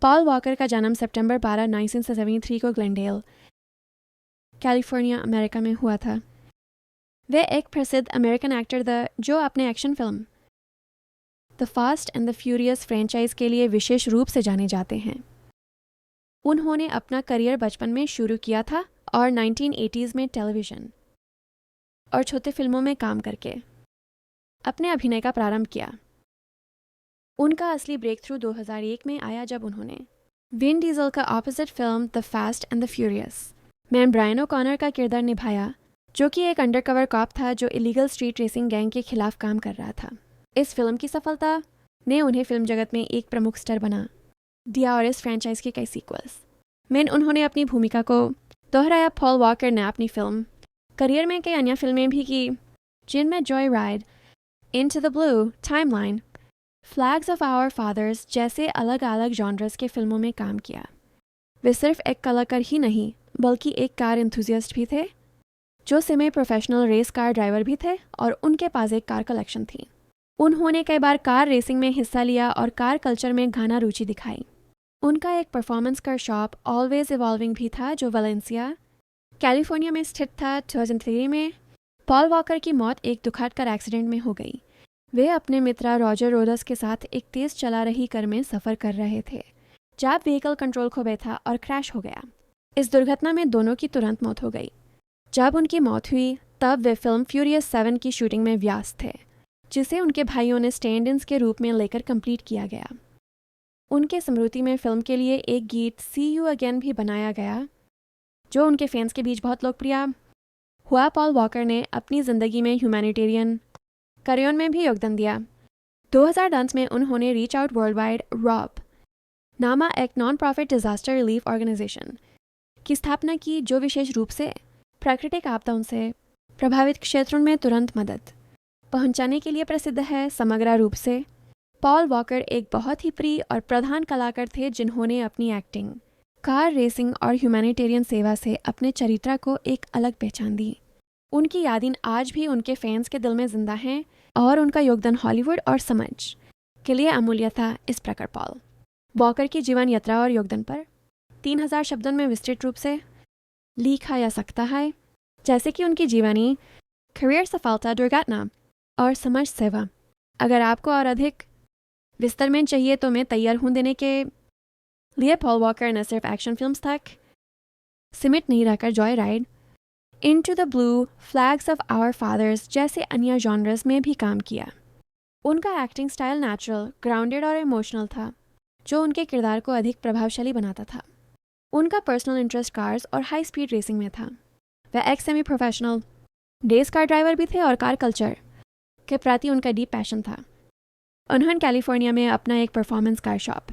Paul walker का जन्म सितंबर 12, 1973 को ग्लेनडेल, कैलिफोर्निया, अमेरिका में हुआ था। वे एक प्रसिद्ध अमेरिकन एक्टर थे जो अपने action film the fast and the furious franchise के लिए विशेष रूप से जाने जाते हैं। उन्होंने अपना करियर बचपन में शुरू किया था और 1980s में टेलीविज़न और छोटे फिल्मों में काम करके अपने अभिनय का प्रारंभ किया। उनका असली ब्रेक थ्रू 2001 में आया जब उन्होंने विन डीजल का opposite film the fast and the furious में ब्रायन ओकॉनर का किरदार निभाया, जो कि एक अंडरकवर कॉप था जो इलीगल स्ट्रीट रेसिंग गैंग के खिलाफ काम कर रहा था। इस फिल्म की सफलता ने उन्हें फिल्म जगत में एक प्रमुख स्टार बना दिया और इस फ्रेंचाइज के कई सीक्वल्स में उन्होंने अपनी भूमिका को दोहराया। पॉल वॉकर ने अपनी फिल्म करियर में कई अन्य फिल्में भी की, जिनमें Joy Ride, into the Blue, Timeline, Flags of Our Fathers जैसे अलग अलग जॉनर्स के फिल्मों में काम किया। वे सिर्फ एक कलाकार ही नहीं बल्कि एक कार एंथुसियास्ट भी थे, जो semi professional race car driver भी थे और उनके पास एक कार कलेक्शन थी। उन्होंने कई बार कार रेसिंग में हिस्सा लिया और कार कल्चर में घना रुचि दिखाई। उनका एक performance car shop always evolving भी था, जो वलेंसिया, कैलिफोर्निया में स्थित था। 2003 में पॉल वॉकर की मौत एक दुखद कार एक्सीडेंट में हो गई। वे अपने मित्र रॉजर रोडस के साथ एक तेज चला रही कार में सफ़र कर रहे थे जब व्हीकल कंट्रोल खो बैठा और क्रैश हो गया। इस दुर्घटना में दोनों की तुरंत मौत हो गई। जब उनकी मौत हुई तब वे फिल्म फ्यूरियस 7 की शूटिंग में व्यस्त थे, जिसे उनके भाइयों ने स्टैंड इन्स के रूप में लेकर कंप्लीट किया गया। उनके स्मृति में फिल्म के लिए एक गीत सी यू अगेन भी बनाया गया, जो उनके फैंस के बीच बहुत लोकप्रिय हुआ। पॉल वॉकर ने अपनी ज़िंदगी में ह्यूमैनिटेरियन कार्यों में भी योगदान दिया। 2010 में उन्होंने रीच आउट वर्ल्ड वाइड रॉब नामा एक non profit disaster relief organisation की स्थापना की, जो विशेष रूप से प्राकृतिक आपदाओं से प्रभावित क्षेत्रों में तुरंत मदद पहुंचाने के लिए प्रसिद्ध है। समग्र रूप से पॉल वॉकर एक बहुत ही प्रिय और प्रधान कलाकार थे, जिन्होंने अपनी एक्टिंग, कार रेसिंग और ह्यूमैनिटेरियन सेवा से अपने चरित्र को एक अलग पहचान दी। उनकी यादें आज भी उनके फैंस के दिल में जिंदा हैं और उनका योगदान हॉलीवुड और समाज के लिए अमूल्य था। इस प्रकार पॉल वॉकर की जीवन यात्रा और योगदान पर 3000 शब्दों में विस्तृत रूप से लिखा जा सकता है, जैसे कि उनकी जीवनी, करियर सफलता, दुर्घटना और समाज सेवा। अगर आपको और अधिक विस्तार में चाहिए तो मैं तैयार हूँ देने के लिए। पॉल वॉकर न सिर्फ एक्शन फिल्म्स तक सीमित नहीं रहकर Joy Ride, into the Blue, Flags of Our Fathers जैसे अन्य जॉनर्स में भी काम किया। उनका एक्टिंग स्टाइल नेचुरल, ग्राउंडेड और इमोशनल था, जो उनके किरदार को अधिक प्रभावशाली बनाता था। उनका पर्सनल इंटरेस्ट कार्स और हाई स्पीड रेसिंग में था। वह एक semi professional race car driver भी थे और कार कल्चर के प्रति उनका डीप पैशन था। उन्होंने कैलिफोर्निया में अपना एक परफॉर्मेंस कार शॉप